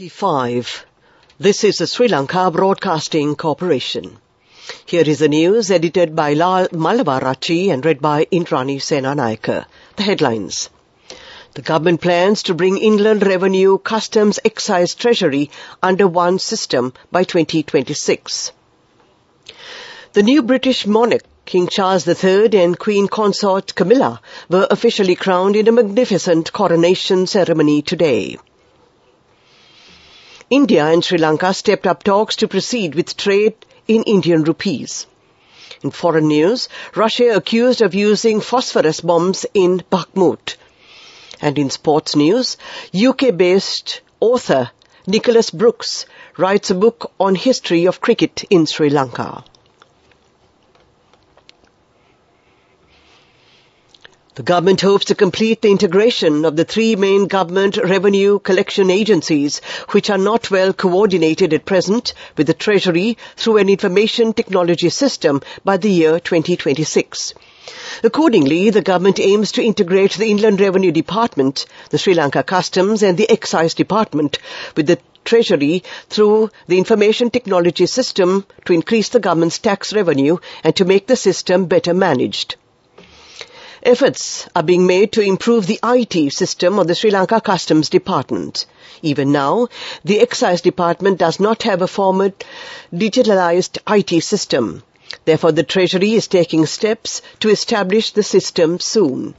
25. This is the Sri Lanka Broadcasting Corporation. Here is the news edited by Lal Malavarachi and read by Indrani Senanayake. The headlines. The government plans to bring Inland Revenue, Customs, Excise, Treasury under one system by 2026. The new British monarch, King Charles III and Queen Consort Camilla, were officially crowned in a magnificent coronation ceremony today. India and Sri Lanka stepped up talks to proceed with trade in Indian rupees. In foreign news, Russia accused of using phosphorus bombs in Bakhmut. And in sports news, UK-based author Nicholas Brooks writes a book on history of cricket in Sri Lanka. The government hopes to complete the integration of the three main government revenue collection agencies, which are not well coordinated at present, with the Treasury through an information technology system by the year 2026. Accordingly, the government aims to integrate the Inland Revenue Department, the Sri Lanka Customs and the Excise Department with the Treasury through the information technology system to increase the government's tax revenue and to make the system better managed. Efforts are being made to improve the IT system of the Sri Lanka Customs Department. Even now, the Excise Department does not have a formal digitalized IT system. Therefore, the Treasury is taking steps to establish the system soon.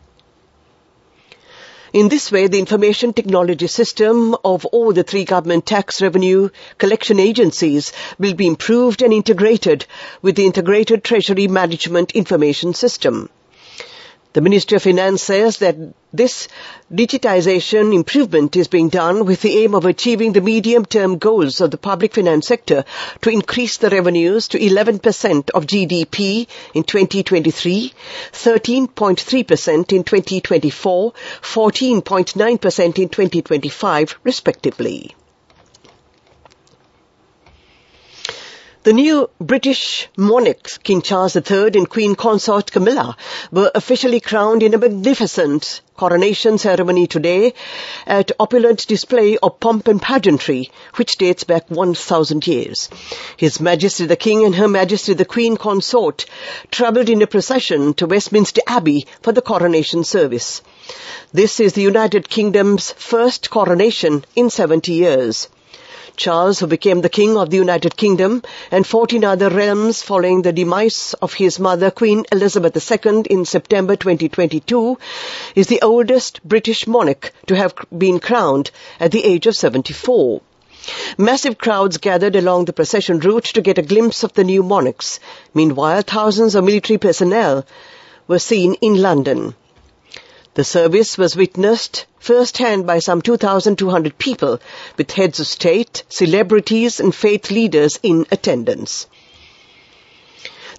In this way, the information technology system of all the three government tax revenue collection agencies will be improved and integrated with the Integrated Treasury Management Information System. The Ministry of Finance says that this digitization improvement is being done with the aim of achieving the medium-term goals of the public finance sector to increase the revenues to 11% of GDP in 2023, 13.3% in 2024, 14.9% in 2025, respectively. The new British monarch, King Charles III and Queen Consort Camilla, were officially crowned in a magnificent coronation ceremony today at opulent display of pomp and pageantry, which dates back 1,000 years. His Majesty the King and Her Majesty the Queen Consort travelled in a procession to Westminster Abbey for the coronation service. This is the United Kingdom's first coronation in 70 years. Charles, who became the King of the United Kingdom and 14 other realms following the demise of his mother Queen Elizabeth II in September 2022, is the oldest British monarch to have been crowned at the age of 74. Massive crowds gathered along the procession route to get a glimpse of the new monarchs. Meanwhile, thousands of military personnel were seen in London. The service was witnessed first-hand by some 2,200 people, with heads of state, celebrities and faith leaders in attendance.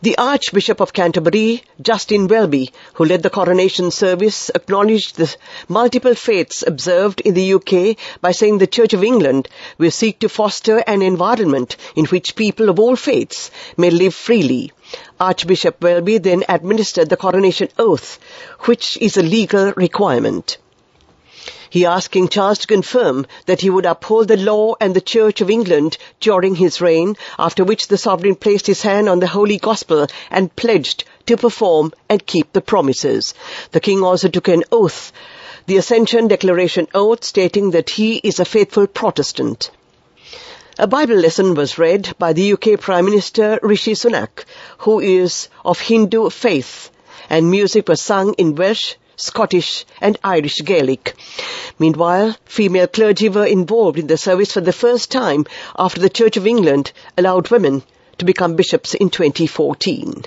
The Archbishop of Canterbury, Justin Welby, who led the coronation service, acknowledged the multiple faiths observed in the UK by saying the Church of England will seek to foster an environment in which people of all faiths may live freely. Archbishop Welby then administered the coronation oath, which is a legal requirement. He asked King Charles to confirm that he would uphold the law and the Church of England during his reign, after which the sovereign placed his hand on the Holy Gospel and pledged to perform and keep the promises. The king also took an oath, the Ascension Declaration Oath, stating that he is a faithful Protestant. A Bible lesson was read by the UK Prime Minister Rishi Sunak, who is of Hindu faith, and music was sung in Welsh, Scottish and Irish Gaelic. Meanwhile, female clergy were involved in the service for the first time after the Church of England allowed women to become bishops in 2014.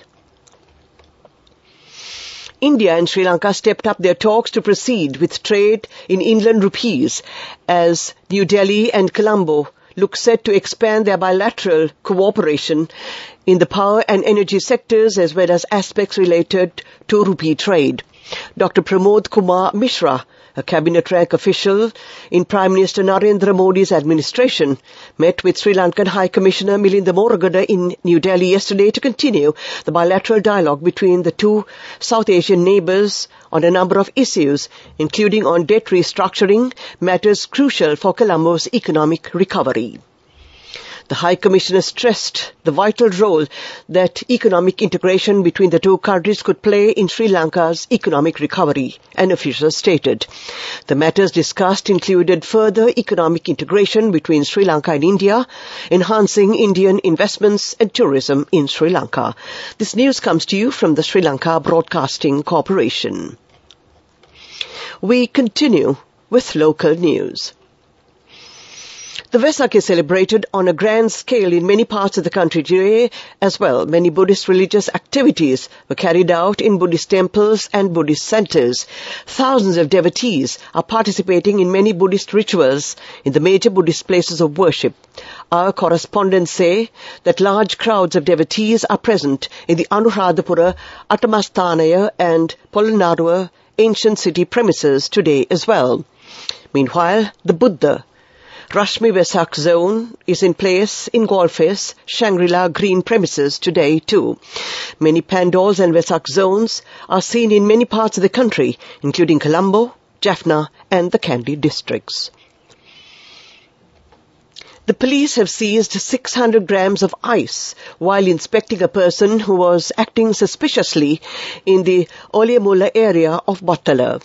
India and Sri Lanka stepped up their talks to proceed with trade in inland rupees as New Delhi and Colombo look set to expand their bilateral cooperation in the power and energy sectors as well as aspects related to rupee trade. Dr. Pramod Kumar Mishra, A cabinet rank official in Prime Minister Narendra Modi's administration met with Sri Lankan High Commissioner Milinda Moragada in New Delhi yesterday to continue the bilateral dialogue between the two South Asian neighbours on a number of issues, including on debt restructuring, matters crucial for Colombo's economic recovery. The High Commissioner stressed the vital role that economic integration between the two countries could play in Sri Lanka's economic recovery, an official stated. The matters discussed included further economic integration between Sri Lanka and India, enhancing Indian investments and tourism in Sri Lanka. This news comes to you from the Sri Lanka Broadcasting Corporation. We continue with local news. The Vesak is celebrated on a grand scale in many parts of the country today as well. Many Buddhist religious activities were carried out in Buddhist temples and Buddhist centers. Thousands of devotees are participating in many Buddhist rituals in the major Buddhist places of worship. Our correspondents say that large crowds of devotees are present in the Anuradhapura, Atamasthana and Polonnaruwa ancient city premises today as well. Meanwhile, the Buddha Rashmi Vesak zone is in place in Golfes, Shangri-La Green premises today too. Many pandals and Vesak zones are seen in many parts of the country, including Colombo, Jaffna and the Kandy districts. The police have seized 600 grams of ice while inspecting a person who was acting suspiciously in the Oleamula area of Battala.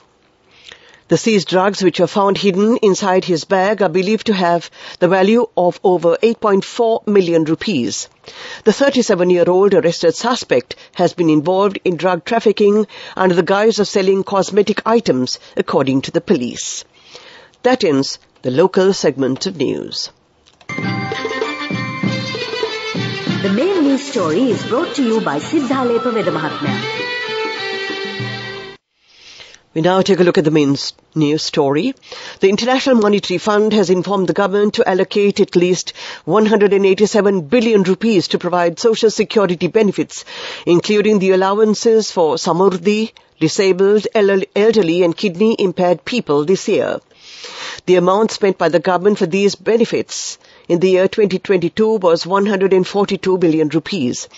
The seized drugs, which were found hidden inside his bag, are believed to have the value of over 8.4 million rupees. The 37-year-old arrested suspect has been involved in drug trafficking under the guise of selling cosmetic items, according to the police. That ends the local segment of news. The main news story is brought to you by Siddhalepa Vedamahatmya. We now take a look at the main news story. The International Monetary Fund has informed the government to allocate at least 187 billion rupees to provide social security benefits, including the allowances for Samurdhi, disabled, elderly and kidney-impaired people this year. The amount spent by the government for these benefits in the year 2022 was 142 billion rupees.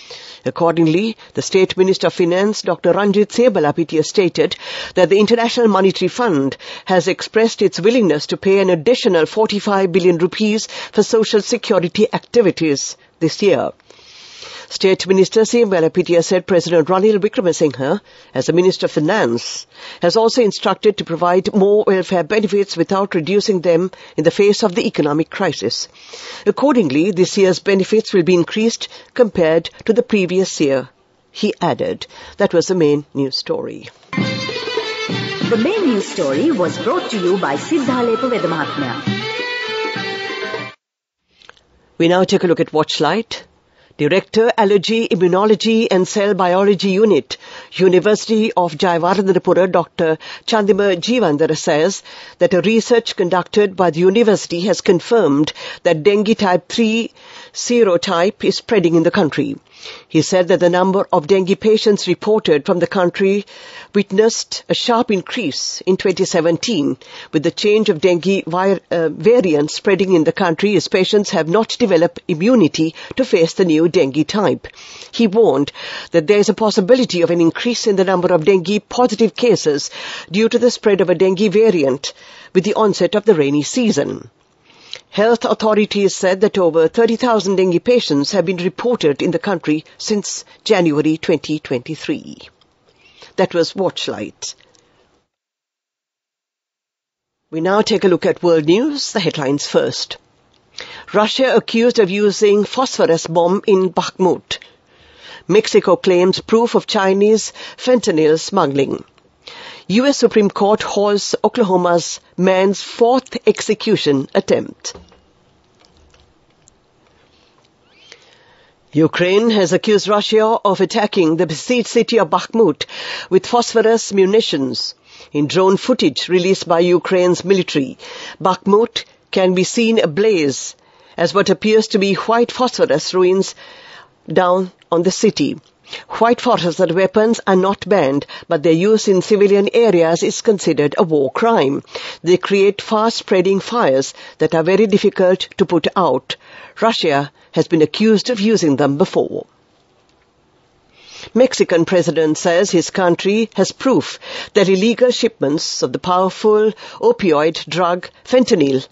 Accordingly, the State Minister of Finance, Dr. Ranjit Sebalapitiya, stated that the International Monetary Fund has expressed its willingness to pay an additional 45 billion rupees for social security activities this year. State Minister Sebalapitiya said President Ranil Wickremesinghe, as the Minister of Finance, has also instructed to provide more welfare benefits without reducing them in the face of the economic crisis. Accordingly, this year's benefits will be increased compared to the previous year, he added. That was the main news story. The main news story was brought to you by Siddhalepa Vedamahatmya. We now take a look at Watchlight. Director, Allergy, Immunology and Cell Biology Unit, University of Jayawardhanapura, Dr. Chandima Jeevandara says that a research conducted by the university has confirmed that dengue type 3 serotype is spreading in the country. He said that the number of dengue patients reported from the country witnessed a sharp increase in 2017 with the change of dengue variant spreading in the country as patients have not developed immunity to face the new dengue type. He warned that there is a possibility of an increase in the number of dengue positive cases due to the spread of a dengue variant with the onset of the rainy season. Health authorities said that over 30,000 dengue patients have been reported in the country since January 2023. That was Watchlight. We now take a look at world news, the headlines first. Russia accused of using phosphorus bomb in Bakhmut. Mexico claims proof of Chinese fentanyl smuggling. U.S. Supreme Court halts Oklahoma's man's fourth execution attempt. Ukraine has accused Russia of attacking the besieged city of Bakhmut with phosphorus munitions. In drone footage released by Ukraine's military, Bakhmut can be seen ablaze as what appears to be white phosphorus ruins down on the city. White phosphorus weapons are not banned, but their use in civilian areas is considered a war crime. They create fast-spreading fires that are very difficult to put out. Russia has been accused of using them before. Mexican president says his country has proof that illegal shipments of the powerful opioid drug fentanyl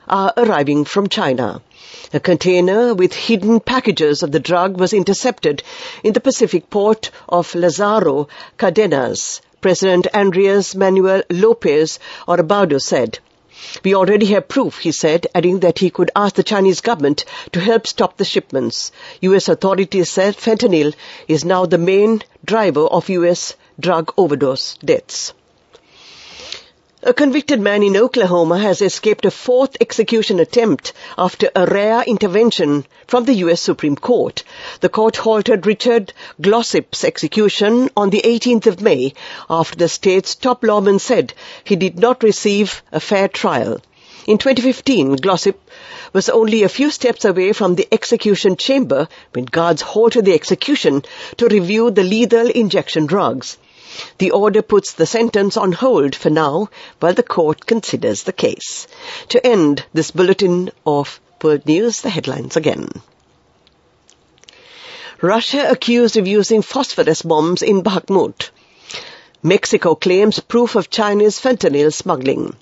are arriving from China. A container with hidden packages of the drug was intercepted in the Pacific port of Lázaro Cárdenas, President Andrés Manuel López Obrador said. We already have proof, he said, adding that he could ask the Chinese government to help stop the shipments. U.S. authorities said fentanyl is now the main driver of U.S. drug overdose deaths. A convicted man in Oklahoma has escaped a fourth execution attempt after a rare intervention from the U.S. Supreme Court. The court halted Richard Glossip's execution on the 18th of May after the state's top lawman said he did not receive a fair trial. In 2015, Glossip was only a few steps away from the execution chamber when guards halted the execution to review the lethal injection drugs. The order puts the sentence on hold for now while the court considers the case. To end this bulletin of world news, the headlines again. Russia accused of using phosphorus bombs in Bakhmut. Mexico claims proof of Chinese fentanyl smuggling.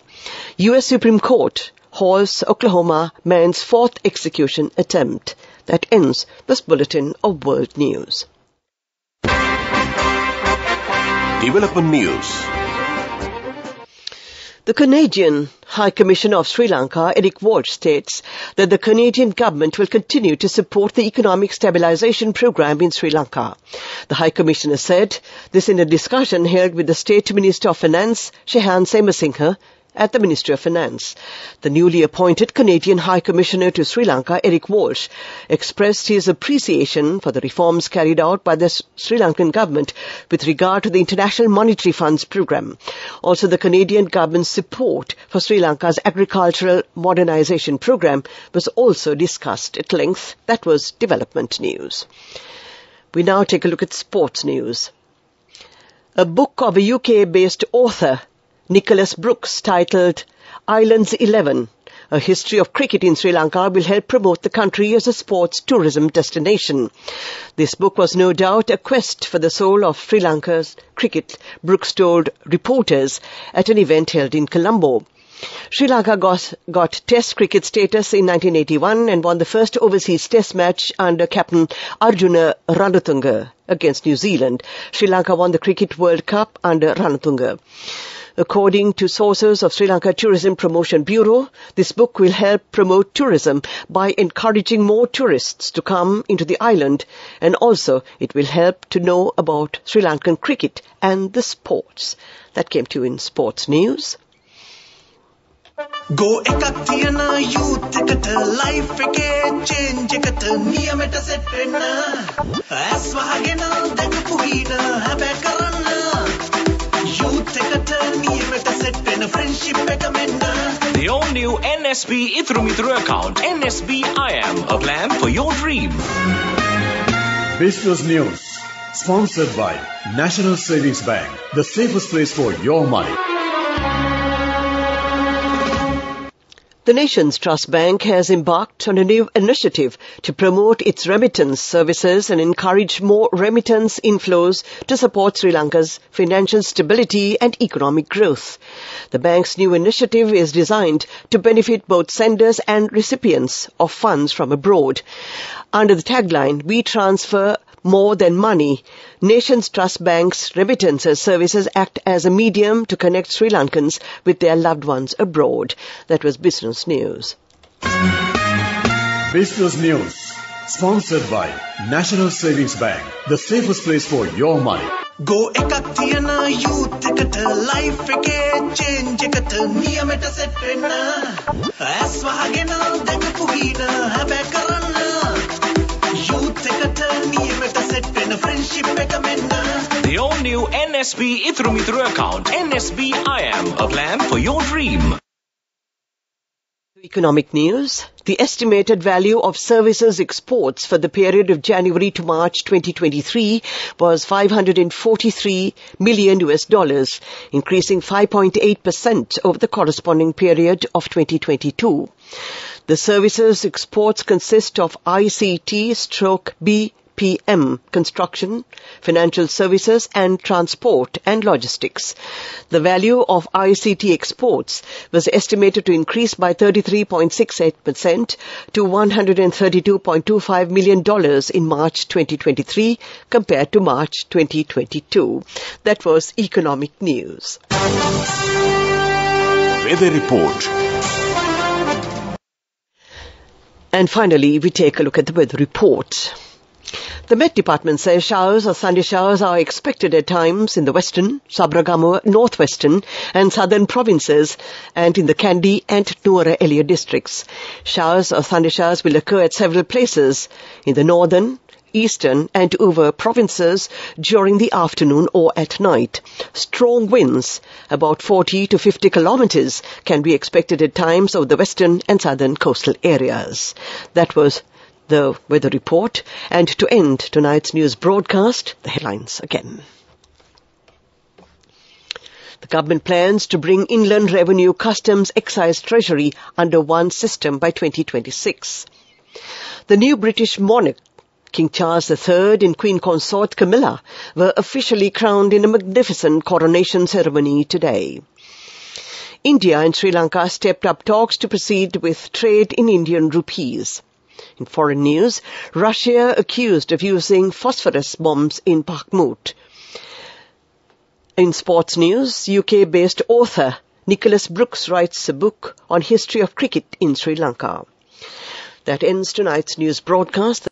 U.S. Supreme Court halts Oklahoma man's fourth execution attempt. That ends this bulletin of world news. Development News. The Canadian High Commissioner of Sri Lanka, Eric Walsh, states that the Canadian government will continue to support the economic stabilization program in Sri Lanka. The High Commissioner said this in a discussion held with the State Minister of Finance, Shehan Semasinha, at the Ministry of Finance. The newly appointed Canadian High Commissioner to Sri Lanka, Eric Walsh, expressed his appreciation for the reforms carried out by the Sri Lankan government with regard to the International Monetary Fund's program. Also, the Canadian government's support for Sri Lanka's agricultural modernization program was also discussed at length. That was development news. We now take a look at sports news. A book of a UK-based author, Nicholas Brooks, titled Islands 11, A History of Cricket in Sri Lanka, will help promote the country as a sports tourism destination. This book was no doubt a quest for the soul of Sri Lanka's cricket, Brooks told reporters at an event held in Colombo. Sri Lanka got Test cricket status in 1981 and won the first overseas Test match under captain Arjuna Ranatunga against New Zealand. Sri Lanka won the Cricket World Cup under Ranatunga. According to sources of Sri Lanka Tourism Promotion Bureau, this book will help promote tourism by encouraging more tourists to come into the island, and also it will help to know about Sri Lankan cricket and the sports. That came to you in sports news. Go ekak thiyana youth eකට life එකේ change එකට නියමෙට set වෙන්න ඇස් වහගෙන දැකපු හින හැබැ කරන්න youth එකට නියමෙට set වෙන friendship එක මෙන්න. The all new NSB Ithru account, NSB IM, a plan for your dream. Business News, sponsored by National Savings Bank, the safest place for your money. The nation's trust bank has embarked on a new initiative to promote its remittance services and encourage more remittance inflows to support Sri Lanka's financial stability and economic growth. The bank's new initiative is designed to benefit both senders and recipients of funds from abroad. Under the tagline, "We transfer more than money," Nations Trust Bank's remittances services act as a medium to connect Sri Lankans with their loved ones abroad. That was Business News. Business News, sponsored by National Savings Bank, the safest place for your money. Go ekak thiyana youth එකට life එකේ change එකට නියමෙට set වෙන්න ඇස් වහගෙන දැකපු හින හැබැ කරන්න youth එකට නියමෙට set වෙන friendship එක මෙන්න. The all new NSB Ithru account, NSB IM, a plan for your dream. Economic news. The estimated value of services exports for the period of January to March 2023 was $543 million, increasing 5.8% over the corresponding period of 2022. The services exports consist of ICT/BPM, construction, financial services and transport and logistics. The value of ICT exports was estimated to increase by 33.68% to $132.25 million in March 2023 compared to March 2022. That was economic news. Weather report. And finally, we take a look at the weather report. The Met Department says showers or thundery showers are expected at times in the western, Sabaragamuwa, northwestern and southern provinces and in the Kandy and Nuwara Eliya districts. Showers or thundery showers will occur at several places in the northern, eastern and Uva provinces during the afternoon or at night. Strong winds, about 40 to 50 kilometers, can be expected at times over the western and southern coastal areas. That was the weather report. And to end tonight's news broadcast, the headlines again. The government plans to bring Inland Revenue, Customs, Excise, Treasury under one system by 2026. The new British monarch, King Charles III and Queen Consort Camilla, were officially crowned in a magnificent coronation ceremony today. India and Sri Lanka stepped up talks to proceed with trade in Indian rupees. In foreign news, Russia accused of using phosphorus bombs in Bakhmut. In sports news, UK-based author Nicholas Brooks writes a book on history of cricket in Sri Lanka. That ends tonight's news broadcast.